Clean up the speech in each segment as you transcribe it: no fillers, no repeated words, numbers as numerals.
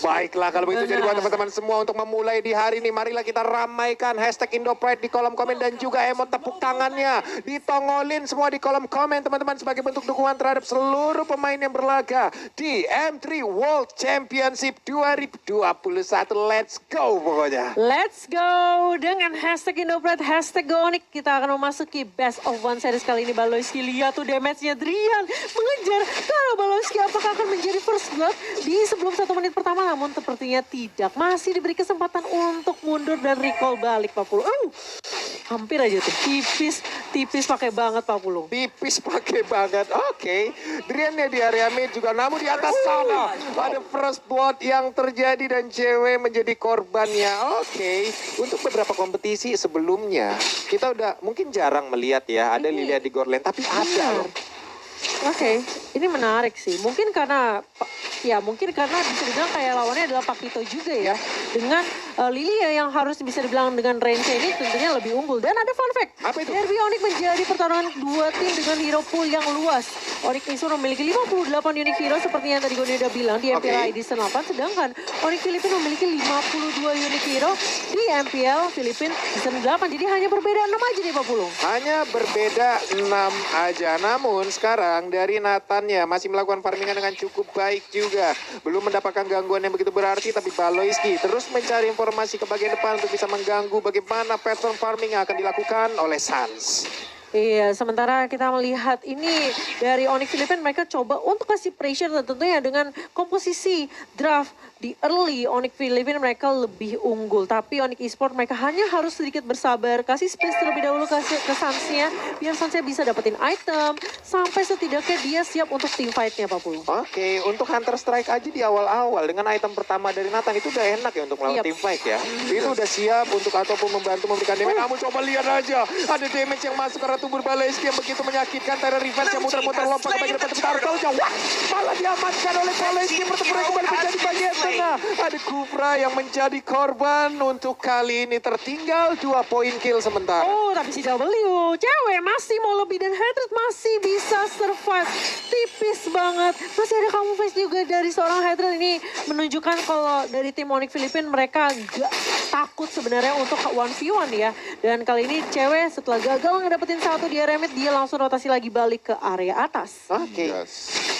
Baiklah kalau begitu jadi buat teman-teman semua untuk memulai di hari ini, marilah kita ramaikan hashtag Indopride di kolom komen dan juga emot tepuk tangannya ditongolin semua di kolom komen teman-teman sebagai bentuk dukungan terhadap seluruh pemain yang berlaga di M3 World Championship 2021. Let's go pokoknya. Let's go dengan hashtag Indopride, hashtag Goonik. Kita akan memasuki best of one series kali ini. Baloyski, lihat tuh damage-nya Drian mengejar ke arah Baloyski. Apakah akan menjadi first blood di sebelum 1 menit pertama? Namun sepertinya tidak. Masih diberi kesempatan untuk mundur dan recall balik Pak Pulung. Hampir aja tuh. Tipis pakai banget Pak Pulung. Tipis pakai banget. Oke. Driannya di area mid juga. Namun di atas sana ada first blood yang terjadi dan cewek menjadi korbannya. Oke. Untuk beberapa kompetisi sebelumnya kita udah mungkin jarang melihat ya ada Lilia di Gorland, tapi ada loh. Oke, ini menarik sih. Mungkin karena bisa dibilang kayak lawannya adalah Pak Vito juga ya. Dengan Lilia yang harus bisa dibilang dengan range ini tentunya lebih unggul. Dan ada fun fact. Apa itu? Derby Onyx menjadi pertarungan dua tim dengan hero pool yang luas. Onyx Isur memiliki 58 unique hero seperti yang tadi gue udah bilang di MPL Edition 8. Sedangkan Onyx Filipina memiliki 52 unique hero di MPL Filipina Edition 8. Jadi hanya berbeda 6 aja nih Pak Pulung. Hanya berbeda 6 aja. Namun sekarang dari Nathannya masih melakukan farmingan dengan cukup baik juga. Belum mendapatkan gangguan yang begitu berarti, tapi Baloyski terus mencari informasi ke bagian depan untuk bisa mengganggu bagaimana pattern farming yang akan dilakukan oleh Suns. Iya, sementara kita melihat ini dari Onyx Filipina mereka coba untuk kasih pressure dan tentunya dengan komposisi draft di early Onyx Filipina mereka lebih unggul. Tapi Onyx Esport mereka hanya harus sedikit bersabar, kasih space terlebih dahulu ke Sunsnya biar Sunsnya bisa dapetin item sampai setidaknya dia siap untuk team fight-nya Pak Pulung. Oke, untuk Hunter Strike aja di awal-awal dengan item pertama dari Nathan itu udah enak ya untuk melawan team fight ya. Itu udah siap untuk ataupun membantu memberikan damage. Namun coba lihat aja ada damage yang masuk ke tubuh Baloyski yang begitu menyakitkan. Tyler Revenge yang muter-mutar lompat ke bagian depan Turtle jauh. Malah diamankan oleh Baloyski. Pertempuran kembali menjadi bagian tengah. Ada Kufra yang menjadi korban untuk kali ini tertinggal 2 poin kill sementara. Tapi si W cewek masih mau lebih dan Hatred masih bisa survive. Tipis banget. Masih ada kamu face juga dari seorang Hatred ini menunjukkan kalau dari tim Onyx Filipina mereka gak takut sebenarnya untuk 1v1 ya. Dan kali ini cewek setelah gagal ngedapetin satu di area mid, dia langsung rotasi lagi balik ke area atas. Oke.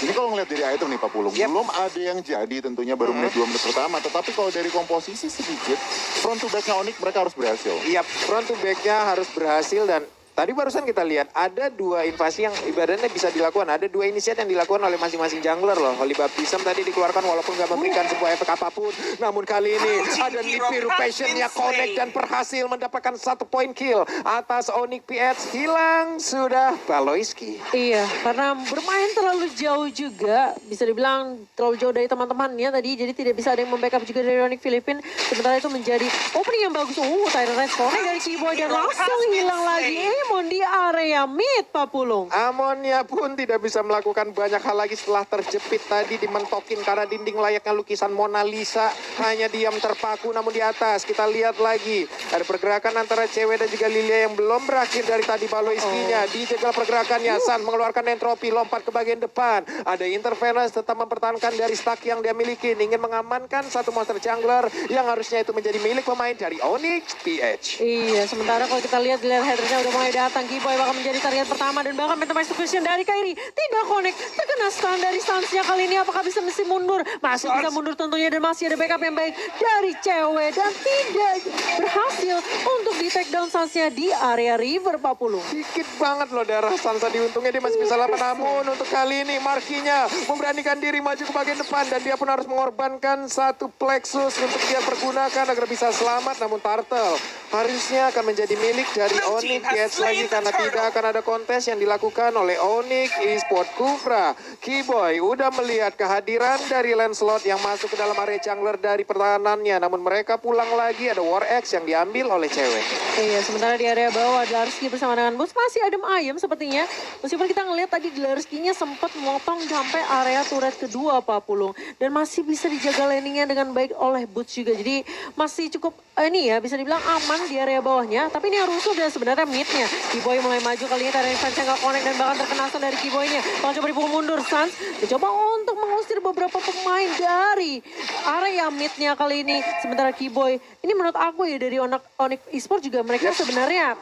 Ini kalau ngeliat dari item nih Pak Pulung, belum ada yang jadi tentunya baru menit 2 menit pertama. Tetapi kalau dari komposisi sedikit, front to back-nya Onyx mereka harus berhasil. Iya, front to back-nya harus berhasil dan tadi barusan kita lihat ada 2 invasi yang ibaratnya bisa dilakukan. Ada 2 inisiat yang dilakukan oleh masing-masing jungler loh. Holy Baptism tadi dikeluarkan walaupun gak memberikan sebuah efek apapun. Namun kali ini ada Nibiru Passion-nya connect dan berhasil mendapatkan 1 poin kill atas Onyx PH. Hilang sudah Baloyski. Iya, karena bermain terlalu jauh juga. Bisa dibilang terlalu jauh dari teman-temannya tadi. Jadi tidak bisa ada yang membackup juga dari Onyx Filipina. Sementara itu menjadi opening yang bagus. Tyler Revenge connect dari Keyboy dan langsung hilang lagi. Amon di area mid Pak Pulung. Amonnya pun tidak bisa melakukan banyak hal lagi setelah terjepit tadi dimentokin karena dinding layaknya lukisan Mona Lisa. Hanya diam terpaku namun di atas kita lihat lagi ada pergerakan antara cewek dan juga Lilia yang belum berakhir dari tadi Baloyski-nya. Dijegal pergerakannya, Sun mengeluarkan entropi lompat ke bagian depan. Ada Interference tetap mempertahankan dari stack yang dia miliki. Ingin mengamankan satu monster jungler yang harusnya itu menjadi milik pemain dari Onyx PH. Iya, sementara kalau kita lihat headernya udah mulai datang. Keyboy bakal menjadi target pertama dan bahkan Phantom Execution dari Kairi tidak connect. Terkena stun dari Sunsnya kali ini. Apakah bisa mesti mundur? Masih bisa mundur tentunya dan masih ada backup yang baik dari cewek dan tidak berhasil untuk di take down Sunsnya di area river Pak Pulung. Dikit banget loh darah Sansa di untungnya dia masih bisa lawan. Namun untuk kali ini Markinya memberanikan diri maju ke bagian depan dan dia pun harus mengorbankan 1 plexus untuk dia pergunakan agar bisa selamat. Namun Turtle harusnya akan menjadi milik dari Onyx PH lagi karena tidak akan ada kontes yang dilakukan oleh Onyx Esport. Kufra, Keyboy udah melihat kehadiran dari Lancelot yang masuk ke dalam area jungler dari pertahanannya. Namun mereka pulang lagi, ada War X yang diambil oleh cewek. Iya, sementara di area bawah Darski bersama dengan Boots masih adem ayem sepertinya. Meskipun kita ngelihat tadi Darski-nya sempat motong sampai area turret kedua Pak Pulung. Dan masih bisa dijaga landingnya dengan baik oleh Boots juga. Jadi masih cukup ini ya bisa dibilang aman di area bawahnya. Tapi ini yang rusuh dan sebenarnya mid-nya. Kiboy mulai maju kali ini, Tyrant Revenge yang gak connect dan bahkan terkena stun dari Kiboynya. Bakal coba dipukul mundur, Suns mencoba untuk mengusir beberapa pemain dari area midnya kali ini. Sementara Kiboy, ini menurut aku ya dari Onyx Esports juga mereka sebenarnya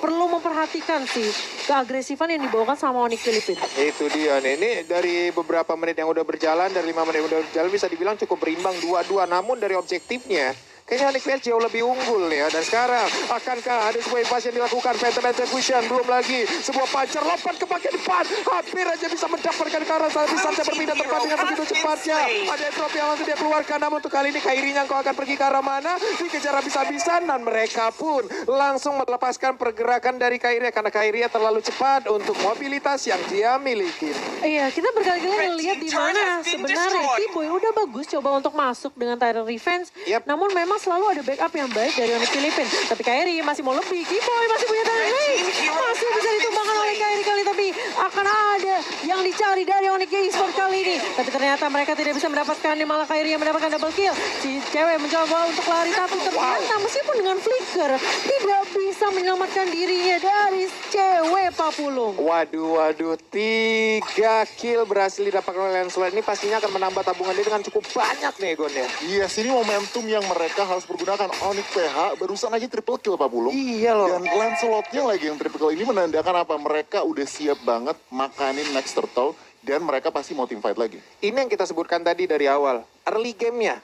perlu memperhatikan sih keagresifan yang dibawakan sama Onyx Filipina. Itu dia nih, ini dari beberapa menit yang udah berjalan, dari 5 menit yang udah berjalan bisa dibilang cukup berimbang 2-2. Namun dari objektifnya, kayaknya Onyx PS jauh lebih unggul ya. Dan sekarang, akankah ada sebuah invasi yang dilakukan? Phantom Execution, belum lagi. Sebuah puncher lompat ke bagian depan. Hampir aja bisa mendapatkan ke arah tapi Sansa berpindah tempat dengan begitu cepatnya. Ada drop yang langsung dia keluarkan. Namun untuk kali ini Kairinya kau akan pergi ke arah mana? Dikejar habis-habisan dan mereka pun langsung melepaskan pergerakan dari Kairi. Karena Kairi terlalu cepat untuk mobilitas yang dia miliki. Iya, kita berkali-kali ngelihat di mana sebenarnya Kiboy udah bagus coba untuk masuk dengan Tyrant Revenge. Yep. Namun memang selalu ada backup yang baik dari Onyx Filipina. Tapi Kairi masih mau lebih. Kiboy masih punya Tyrant Revenge. Masih bisa ditumbangkan oleh Kairi kali. Tapi akan ada yang dicari dari Onyx Esports kali ini. Tapi ternyata mereka tidak bisa mendapatkannya. Malah Kairi yang mendapatkan double kill. Si cewek mencoba untuk lari. Tapi ternyata meskipun dengan flicker tidak bisa menyelamatkan dirinya dari cewek Papulung. Waduh, 3 kill berhasil didapatkan oleh Lancelot. Ini pastinya akan menambah tabungan dia dengan cukup banyak nih, Gon ya. Yes, ini momentum yang mereka harus pergunakan. Onyx PH barusan aja triple kill Pak Pulung. Iya loh. Dan Lancelotnya lagi yang triple kill ini menandakan apa? Mereka udah siap banget makanin next turtle. Dan mereka pasti mau team fight lagi. Ini yang kita sebutkan tadi dari awal. Early game-nya.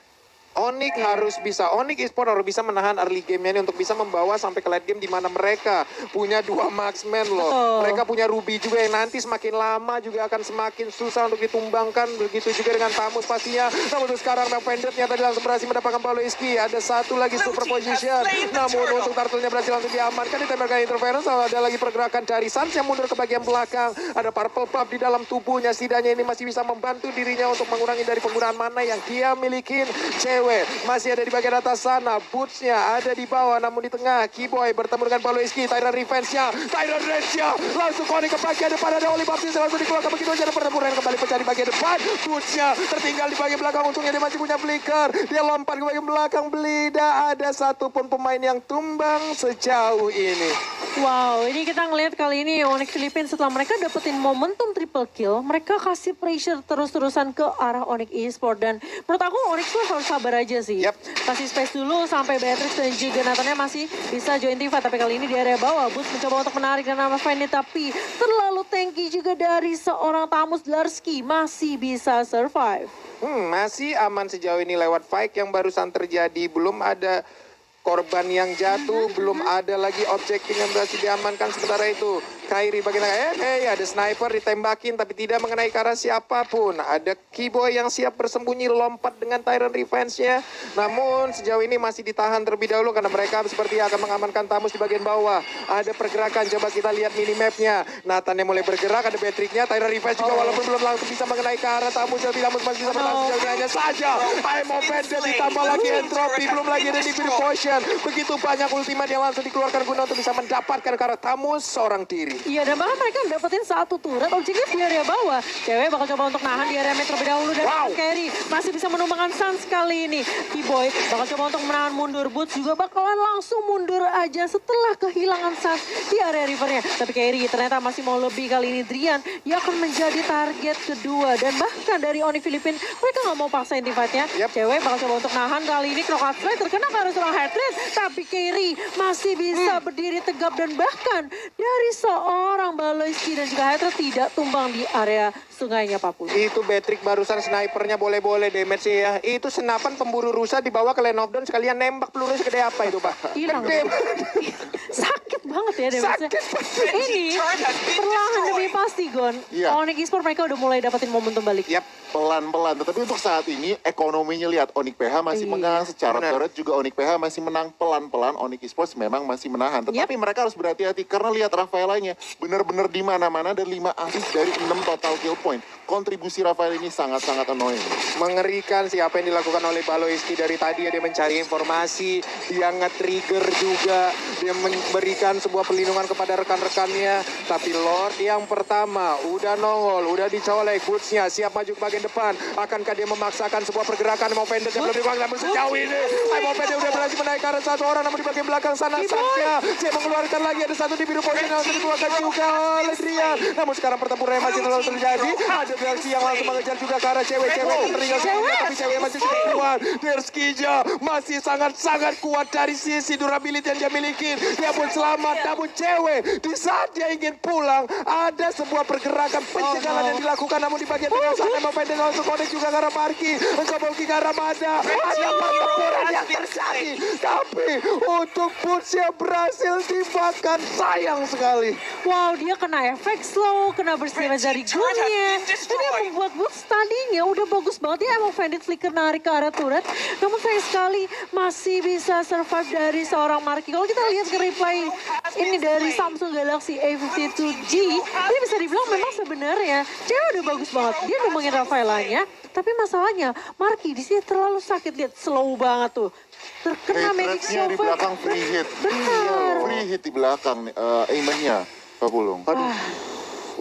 Onyx harus bisa, Onyx Esports harus bisa menahan early game-nya ini untuk bisa membawa sampai ke late game di mana mereka punya 2 marksman loh. Betul. Mereka punya Ruby juga yang nanti semakin lama juga akan semakin susah untuk ditumbangkan. Begitu juga dengan Tamus pastinya. Namun untuk sekarang Vendetnya tadi langsung berhasil mendapatkan Paloiski. Ada satu lagi super position. Namun untuk Turtle-nya berhasil langsung diamankan. Ditembakkan interference. Ada lagi pergerakan dari Sans yang mundur ke bagian belakang. Ada purple puff di dalam tubuhnya. Setidaknya ini masih bisa membantu dirinya untuk mengurangi dari penggunaan mana yang dia miliki. Masih ada di bagian atas sana, bootsnya ada di bawah, namun di tengah Kiboy bertemu dengan Paloiski, Tyrant Revenge-nya, langsung connect ke bagian depan, ada Oli Baptiste langsung dikeluarkan begitu aja, ada pertempuran kembali pecah di bagian depan, bootsnya tertinggal di bagian belakang, untungnya dia masih punya flicker, dia lompat ke bagian belakang, tidak ada satupun pemain yang tumbang sejauh ini. Wow, ini kita ngelihat kali ini Onyx Filipina setelah mereka dapetin momentum triple kill, mereka kasih pressure terus-terusan ke arah Onyx Esports. Dan menurut aku Onyx tuh harus sabar aja sih. Yep. Kasih space dulu sampai Beatrix dan juga Nathannya masih bisa join team fight. Tapi kali ini di area bawah, Boots mencoba untuk menarik dan nama Fanny. Tapi terlalu tanky juga dari seorang Tamus Dlarsky, masih bisa survive. Masih aman sejauh ini lewat fight yang barusan terjadi, belum ada korban yang jatuh, belum ada lagi objektif yang berhasil diamankan. Sementara itu Kairi bagian ada sniper ditembakin tapi tidak mengenai ke arah siapapun. Ada Kiboy yang siap bersembunyi lompat dengan Tyrant Revenge-nya. Namun sejauh ini masih ditahan terlebih dahulu karena mereka seperti akan mengamankan Tamus di bagian bawah. Ada pergerakan, coba kita lihat minimapnya. Nathan yang mulai bergerak, ada Patrick-nya, Tyrant Revenge juga walaupun belum langsung bisa mengenai ke arah Tamus. Tapi Tamus masih bisa bertahan sejauh ini hanya saja. Time of Bandit ditambah lagi Entropy, belum lagi ada Divine Potion. Begitu banyak ultimate yang langsung dikeluarkan guna untuk bisa mendapatkan ke arah Tamus seorang diri. Iya, dan bahkan mereka dapetin satu turret objektif di area bawah. Cewek bakal coba untuk nahan di area metro terlebih dahulu dan Carry masih bisa menumbangkan Sans kali ini. Kiboy bakal coba untuk menahan mundur, Boots juga bakalan langsung mundur aja setelah kehilangan Sans di area rivernya. Tapi Carry ternyata masih mau lebih kali ini. Drian yang akan menjadi target kedua dan bahkan dari Onyx Filipina mereka nggak mau paksain team fight-nya. Cewek bakal coba untuk nahan kali ini. Knockout Strike terkena ke arah seorang Headland, tapi Carry masih bisa berdiri tegap dan bahkan dari seorang Baloiski dan juga Headland tidak tumbang di area sungainya Papua. Itu Patrick barusan snipernya boleh-boleh damage ya. Itu senapan pemburu rusa dibawa ke Land of Dawn sekalian nembak peluru segede apa itu Pak? Hilang. Gede. Sakit banget ya damage-nya. Sakit. Ini perlahan demi pasti Gon. Iya. Onyx Esports mereka udah mulai dapetin momentum balik. Yap. Pelan-pelan, tetapi untuk saat ini ekonominya lihat Onyx PH masih menang secara turret juga Onyx PH masih menang pelan-pelan. Onyx Esports memang masih menahan, tetapi mereka harus berhati-hati karena lihat Rafaelanya benar-benar di mana-mana dan 5 assist dari 6 total kill point. Kontribusi Rafael ini sangat-sangat annoying. Mengerikan siapa yang dilakukan oleh Baloiski dari tadi dia mencari informasi, dia nge-trigger juga, dia memberikan sebuah perlindungan kepada rekan-rekannya. Tapi Lord yang pertama udah nongol, udah dicolek, Boots-nya siap maju ke bagian depan. Akankah dia memaksakan sebuah pergerakan Emo Bandit yang belum dibuang, namun sejauh ini Emo Bandit udah berhasil menaik ke arah satu orang, namun di bagian belakang sana saja dia mengeluarkan lagi, ada satu di biru posisi yang langsung dikeluarkan juga oleh Drian. Namun sekarang pertempuran yang masih terus terjadi, ada Derski yang langsung mengejar juga ke arah cewek-cewek yang tertinggal sebelumnya, tapi cewek masih cukup kuat. Derskija masih sangat-sangat kuat dari sisi durability yang dia miliki. Dia pun selamat, namun cewek di saat dia ingin pulang, ada sebuah pergerakan pencegahan yang dilakukan, namun di bagian tengah sana Emo Bandit langsung connect juga ke arah Marki, mencoba ke arah Mada. Ada pertempuran yang terjadi, tapi untuk Boots-nya berhasil dimakan, sayang sekali. Wow, dia kena efek slow, kena bersih dari gunnya. Ini yang membuat Boots tadinya udah bagus banget ya, emang Bandit flicker narik ke arah turret. Namun sayang sekali masih bisa survive dari seorang Marki. Kalau kita lihat ke replay ini dari Samsung Galaxy A52G, ini bisa dibilang memang sebenarnya cewek udah bagus banget. Dia numbangin Rafaelanya, tapi masalahnya Marki di sini terlalu sakit, lihat slow banget tuh. Terkena Magic Hatred-nya di Silver. belakang free hit. Benar. Free hit di belakang aimannya, Pak Pulung. Aduh,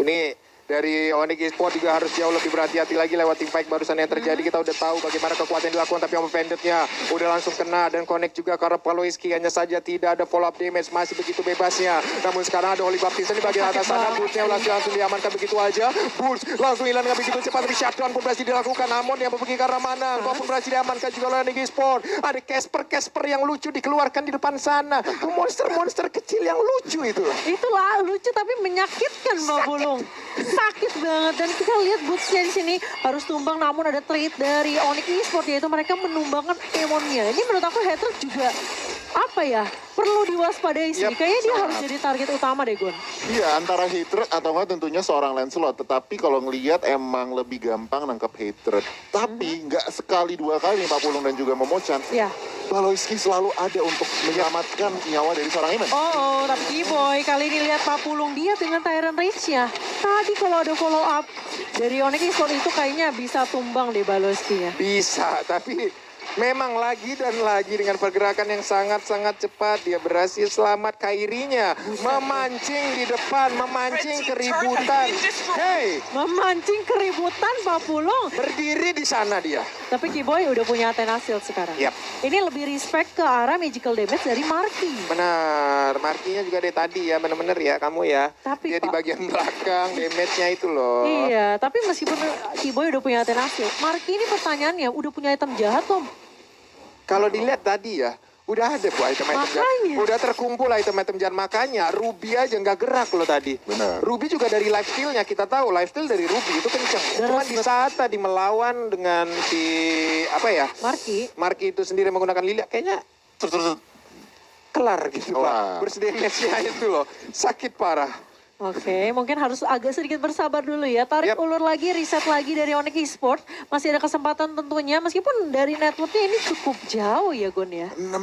ini dari Onyx Esports juga harus jauh lebih berhati-hati lagi lewat team fight barusan yang terjadi. Kita udah tahu bagaimana kekuatan yang dilakukan, tapi Emo Banditnya udah langsung kena dan connect juga ke arah Paloiski. Hanya saja tidak ada follow up damage, masih begitu bebasnya. Namun sekarang ada Oli Baptista di bagian atas sana. Boots-nya langsung diamankan begitu aja. Boots langsung hilang begitu cepat, tapi shutdown pun berhasil dilakukan. Namun yang pergi ke arah mana? Kau pun berhasil diamankan juga oleh Onyx Esports. Ada Casper yang lucu dikeluarkan di depan sana. Monster-monster kecil yang lucu itu. Itulah lucu tapi menyakitkan Mbak Bulung. Sakit banget, dan kita lihat Boots-nya di sini harus tumbang, namun ada trade dari Onyx Esports yaitu mereka menumbangkan Emonnya. Ini menurut aku Hatred juga apa ya, perlu diwaspadai sih. Kayaknya dia harus jadi target utama deh, Gon. Iya, antara Hatred atau enggak tentunya seorang Lancelot. Tetapi kalau ngelihat emang lebih gampang nangkep Hatred. Tapi nggak sekali dua kali Pak Pulung dan juga Momochan. Ya. Baloiski selalu ada untuk menyelamatkan nyawa dari seorang Eman. Oh, tapi Kiboy kali ini lihat Pak Pulung dia dengan Tyrant Rage-nya. Tadi kalau ada follow up dari Onyx Esports itu kayaknya bisa tumbang deh Baloiski ya. Bisa, tapi memang lagi dan lagi dengan pergerakan yang sangat-sangat cepat dia berhasil selamat. Kairinya memancing di depan, memancing keributan. Hey, Memancing keributan Pak Pulung. berdiri di sana dia. Tapi Kiboy udah punya Athena Shield sekarang. Yap. Ini lebih respect ke arah magical damage dari Marky. Benar, markinya juga dari tadi ya, bener-bener ya kamu ya. Tapi, dia di Pak. bagian belakang, damage-nya itu loh. Iya, tapi meskipun Kiboy udah punya Athena Shield, Marky ini pertanyaannya udah punya item jahat Tom. Kalau dilihat tadi ya, udah ada bu item-item jahat. Makanya. Udah terkumpul item-item jahat. Makanya Ruby aja nggak gerak loh tadi. Benar. Ruby juga dari lifesteal-nya. Kita tahu lifesteal dari Ruby itu kenceng. Cuman di saat tadi melawan dengan si, apa ya, Marky itu sendiri menggunakan Lilia. Kayaknya kelar gitu Kelar. Pak. Damage-nya itu loh. Sakit parah. Oke, mungkin harus agak sedikit bersabar dulu ya. Tarik ulur lagi, reset lagi dari Onyx Esports. Masih ada kesempatan tentunya, meskipun dari networknya ini cukup jauh ya Gon ya. 6.000,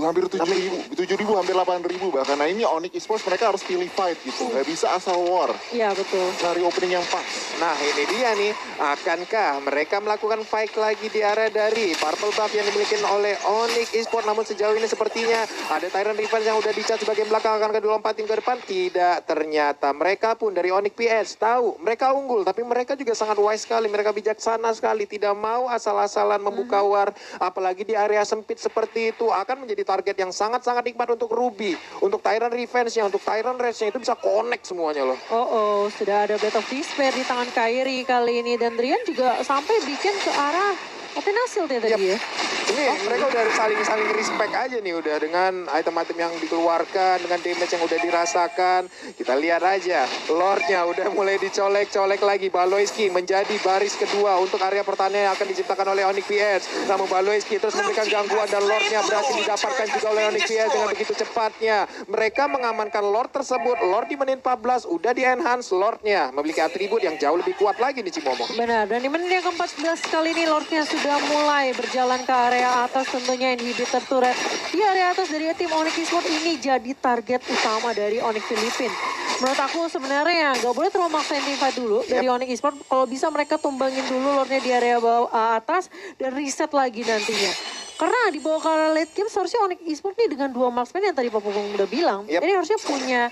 hampir 7.000, 7.000 hampir 8.000 bahkan. Nah ini Onyx Esports mereka harus pilih fight gitu, nggak bisa asal war. Iya betul. Cari opening yang pas. Nah ini dia nih, akankah mereka melakukan fight lagi di area dari purple buff yang dimiliki oleh Onyx Esports. Namun sejauh ini sepertinya ada Tyrant Revenge yang udah dicat sebagai belakang, akan kedua lompat tim ke depan. Tidak, ternyata mereka pun dari Onyx PS tahu mereka unggul, tapi mereka juga sangat wise sekali, mereka bijaksana sekali, tidak mau asal-asalan membuka war, apalagi di area sempit seperti itu. Akan menjadi target yang sangat-sangat nikmat untuk Ruby, untuk Tyrant Revenge-nya, untuk Tyrant Rage-nya, itu bisa connect semuanya loh. Oh, sudah ada Blade of Despair di tangan Kairi kali ini, dan Drian juga sampai bikin ke arah Athena Shield ya tadi ya. Ini mereka udah saling respect aja nih udah dengan item-item yang dikeluarkan, dengan damage yang udah dirasakan. Kita lihat aja, Lordnya udah mulai dicolek-colek lagi. Baloiski menjadi baris kedua untuk area pertahanan yang akan diciptakan oleh Onyx PS. Namun Baloiski terus memberikan gangguan dan Lordnya berhasil didapatkan juga oleh Onyx PS dengan begitu cepatnya. Mereka mengamankan Lord tersebut. Lord di menit 14 udah di-enhance Lordnya. Memiliki atribut yang jauh lebih kuat lagi nih Cimomo. Benar, dan di menit yang ke-14 kali ini Lordnya sudah mulai berjalan ke area atas, tentunya inhibitor turret di area atas dari tim Onyx Esports ini jadi target utama dari Onyx Filipina. Menurut aku sebenarnya nggak boleh terlalu maksain tim fight dulu dari Onyx Esports. Kalau bisa mereka tumbangin dulu Lordnya di area bawah atas dan reset lagi nantinya. Karena di bawah kala late game seharusnya Onyx Esports nih dengan 2 marksman yang tadi Pak Pupung udah bilang. Ini harusnya punya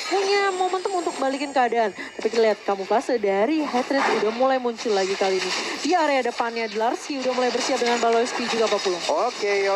punya momentum untuk balikin keadaan. Tapi kita lihat kamuflase dari Hatred udah mulai muncul lagi kali ini. Di area depannya Larski udah mulai bersiap dengan Baloyski juga Pak Pulung. Oke.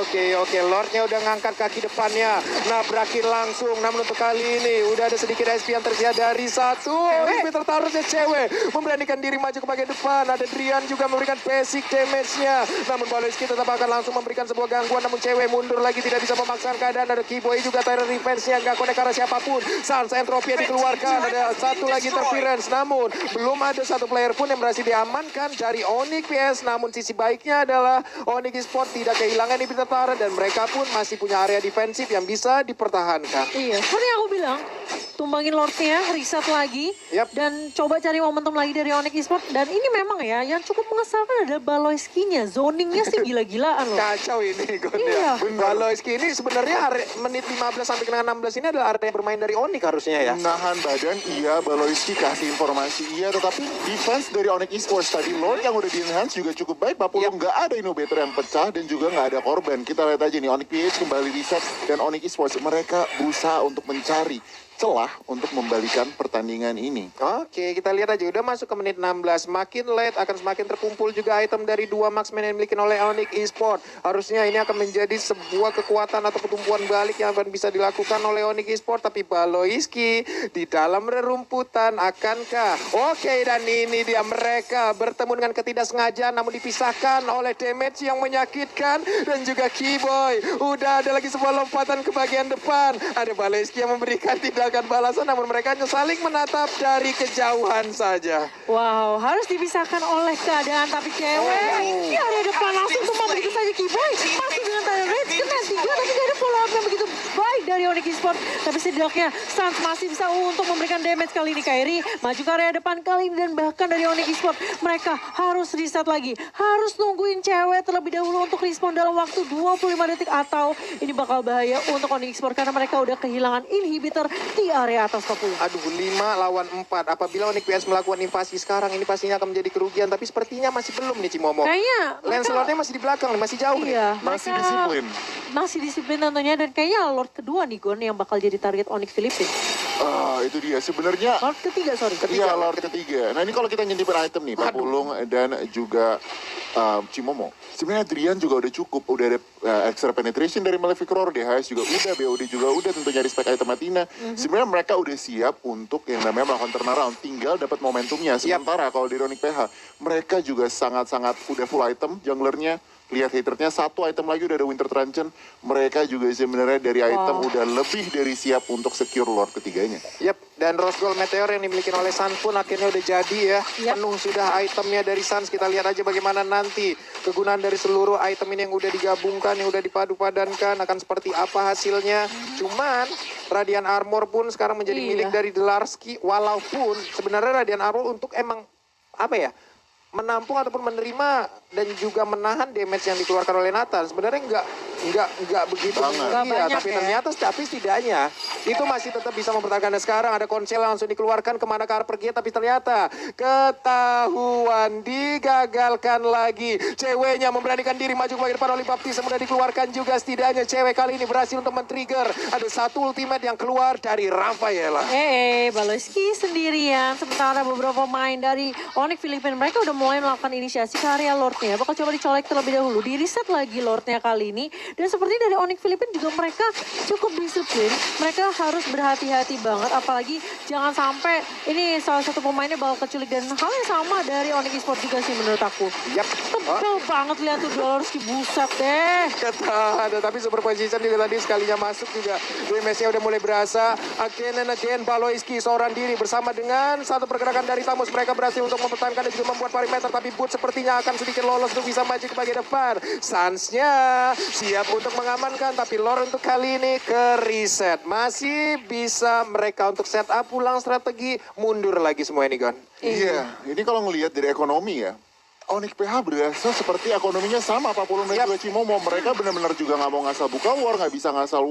Lordnya udah ngangkat kaki depannya. Nabrakin langsung. Namun untuk kali ini udah ada sedikit SP yang tersedia dari satu. Ini tertaruhnya cewek. Memberanikan diri maju ke bagian depan. Ada Drian juga memberikan basic damage-nya. Namun Baloyski tetap akan langsung memberikan sebuah gangguan. Namun cewek mundur lagi tidak bisa memaksakan keadaan. Ada Kiboy juga Tyrant Revenge-nya. Nggak connect arah siapapun. Sans Entropy yang dikeluarkan. Ada satu lagi interference. Namun belum ada satu player pun yang berhasil diamankan dari Onyx PS. Namun sisi baiknya adalah Onyx Esports tidak kehilangan inhibitor turret dan mereka pun masih punya area defensif yang bisa dipertahankan. Iya, seperti yang aku bilang, tumbangin Lordnya, reset lagi, dan coba cari momentum lagi dari Onyx Esports. Dan ini memang ya, yang cukup mengesalkan adalah Baloyski-nya. Zoningnya sih gila-gilaan loh. Kacau ini, Iya. Baloyski ini sebenarnya menit 15 sampai ke 16 ini adalah area bermain dari Onyx harusnya ya. Nahan badan, iya. Baloyski kasih informasi, iya. Tetapi defense dari Onyx Esports tadi, Lord yang udah di-enhance juga cukup baik. Pak Pulung nggak ada innovator yang pecah dan juga nggak ada korban. Kita lihat aja nih, Onyx PH kembali reset dan Onyx Esports mereka berusaha untuk mencari celah untuk membalikan pertandingan ini. Oke, kita lihat aja udah masuk ke menit 16. Makin late akan semakin terkumpul juga item dari 2 marksman yang dimiliki oleh Onyx Esports. Harusnya ini akan menjadi sebuah kekuatan atau pertumbuhan balik yang akan bisa dilakukan oleh Onyx Esports. Tapi Baloyski di dalam rerumputan akankah? Oke, dan ini dia mereka bertemu dengan ketidaksengajaan namun dipisahkan oleh damage yang menyakitkan. Dan juga Kiboy. Udah ada lagi sebuah lompatan ke bagian depan. Ada Baloyski yang memberikan tindakan balasan namun mereka hanya saling menatap dari kejauhan saja. Wow, harus dipisahkan oleh keadaan tapi cewek. Di area depan langsung tumbang begitu saja Kiboy. Masuk dengan Tyrant Rage kena 3 tapi gak ada follow up yang begitu baik dari Onyx Esports. Tapi setidaknya Sans masih bisa untuk memberikan damage kali ini. Kairi maju ke area depan kali ini dan bahkan dari Onyx Esports mereka harus reset lagi. Harus nungguin cewek terlebih dahulu untuk respon dalam waktu 25 detik atau ini bakal bahaya untuk Onyx Esports karena mereka udah kehilangan inhibitor di area atas 40. Aduh, 5 lawan 4. Apabila Onyx PS melakukan invasi sekarang ini pastinya akan menjadi kerugian. Tapi sepertinya masih belum nih Cimomo. Kayaknya Lancelotnya masih di belakang, masih jauh iya, nih. Masih disiplin. Masih disiplin tentunya dan kayaknya Lord kedua nih Gon yang bakal jadi target Onyx Philippines. Itu dia. Sebenarnya Lord ketiga, sorry. iya, Lord ketiga. Nah ini kalau kita nyintipin item nih, Pak Pulung dan juga Cimomo. Sebenarnya Drian juga udah cukup, udah ada extra penetration dari Malefic Roar, DHS juga udah, BOD juga udah, tentunya respect item Athena. Sebenarnya mereka udah siap untuk yang namanya melakukan turnaround, tinggal dapat momentumnya. Sementara kalau di Onyx PH, mereka juga sangat-sangat udah full item, junglernya. Lihat haternya, satu item lagi udah ada Winter Truncheon. Mereka juga sebenarnya dari item udah lebih dari siap untuk secure Lord ketiganya. Dan Rose Gold Meteor yang dimiliki oleh Sans pun akhirnya udah jadi ya. Penuh sudah itemnya dari Sans. Kita lihat aja bagaimana nanti kegunaan dari seluruh item ini yang udah digabungkan, yang udah dipadu-padankan akan seperti apa hasilnya. Cuman Radiant Armor pun sekarang menjadi milik dari Larski. Walaupun sebenarnya Radiant Armor untuk emang menampung ataupun menerima dan juga menahan damage yang dikeluarkan oleh Nathan. Sebenarnya enggak begitu banyak tapi ternyata setidaknya itu masih tetap bisa mempertahankan. Dan sekarang ada konsel langsung dikeluarkan kemana ke arah pergi, tapi ternyata ketahuan digagalkan lagi. Ceweknya memberanikan diri maju ke bagian depan oleh Baptiste, sudah dikeluarkan juga. Setidaknya cewek kali ini berhasil untuk men-trigger. Ada satu ultimate yang keluar dari Rafaela. Baloyski sendirian, sementara beberapa pemain dari Onyx Philippines mereka udah mulai melakukan inisiasi ke area Lordnya. Bakal coba dicolek terlebih dahulu, di reset lagi Lordnya kali ini. Dan seperti dari Onyx Philippines juga mereka cukup disiplin. Mereka harus berhati-hati banget, apalagi jangan sampai ini salah satu pemainnya bakal keculik. Dan hal yang sama dari Onyx Esports juga sih menurut aku. Tebel banget lihat tuh Baloyski, buset deh. Ada tapi superposition juga tadi sekalinya masuk juga. DMS-nya udah mulai berasa. Again and again Baloyski seorang diri bersama dengan satu pergerakan dari Tamus. Mereka berhasil untuk mempertahankan dan juga membuat parameter. Tapi Boot sepertinya akan sedikit lolos untuk bisa maju ke bagian depan. Sans-nya siap untuk mengamankan. Tapi Lord untuk kali ini ke reset. Masih bisa mereka untuk setup ulang strategi. Mundur lagi semua ini Gon. Iya, ini kalau ngelihat dari ekonomi ya. Onyx PH berasa seperti ekonominya sama Pak Pulung dan juga Cimomo. Mereka benar-benar juga nggak mau ngasal buka war, nggak bisa ngasal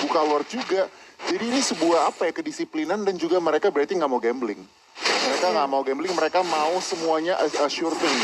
buka war juga. Jadi ini sebuah kedisiplinan dan juga mereka berarti nggak mau gambling. Mereka nggak mau gambling, mereka mau semuanya assure thing.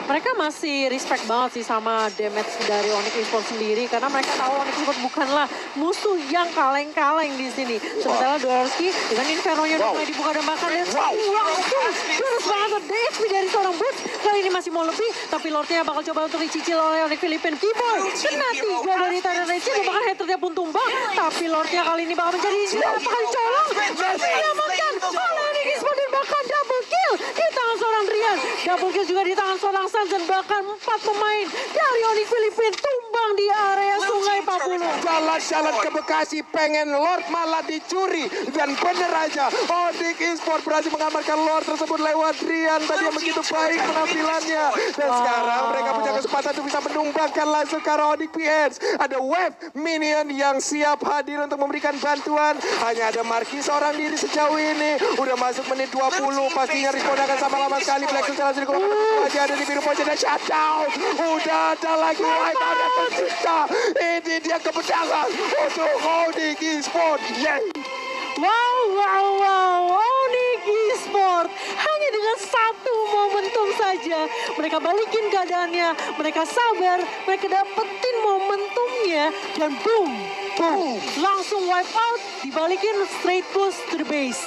Mereka masih respect banget sih sama damage dari Onyx Esports sendiri karena mereka tahu Onyx Esports bukanlah musuh yang kaleng-kaleng di sini. Sementara Dwarski dengan Inferno-nya udah mulai dibuka dan bahkan terus banget DXP dari seorang Boots. Kali ini masih mau lebih, tapi Lordnya bakal coba untuk dicicil oleh Onyx Philippine Keyboy. Kena 3 dari Tyrant Rage, bahkan headernya pun tumbang. Tapi Lordnya kali ini bakal menjadi bakal colong. Diselamatkan oleh Onyx Esports dan bahkan double kill di tangan seorang Rian. Double kill juga di tangan seorang Sans dan bahkan 4 pemain dari Onyx Philippines tumbang di area Sungai Papulu. Jalan-jalan ke Bekasi pengen Lord malah dicuri. Dan bener aja Onyx Esports berhasil mengamankan Lord tersebut lewat Rian. Tadi yang begitu baik penampilannya. Dan sekarang mereka punya kesempatan untuk bisa menumbangkan langsung ke arah Onyx PX. Ada Wave Minion yang siap hadir untuk memberikan bantuan. Hanya ada Marki seorang diri sejauh ini. Udah masuk menit 20. Pastinya respon akan sama lama sekali. Black Suit langsung dikeluarkan aja ada di biru pojok dan shutdown. Udah ada lagi wipe out yang tercipta. Ini dia kemenangan untuk Onyx Esports. Wow, Onyx Esports hanya dengan satu momentum saja. Mereka balikin keadaannya, mereka sabar, mereka dapetin momentumnya dan boom, langsung wipe out, dibalikin straight push to the base.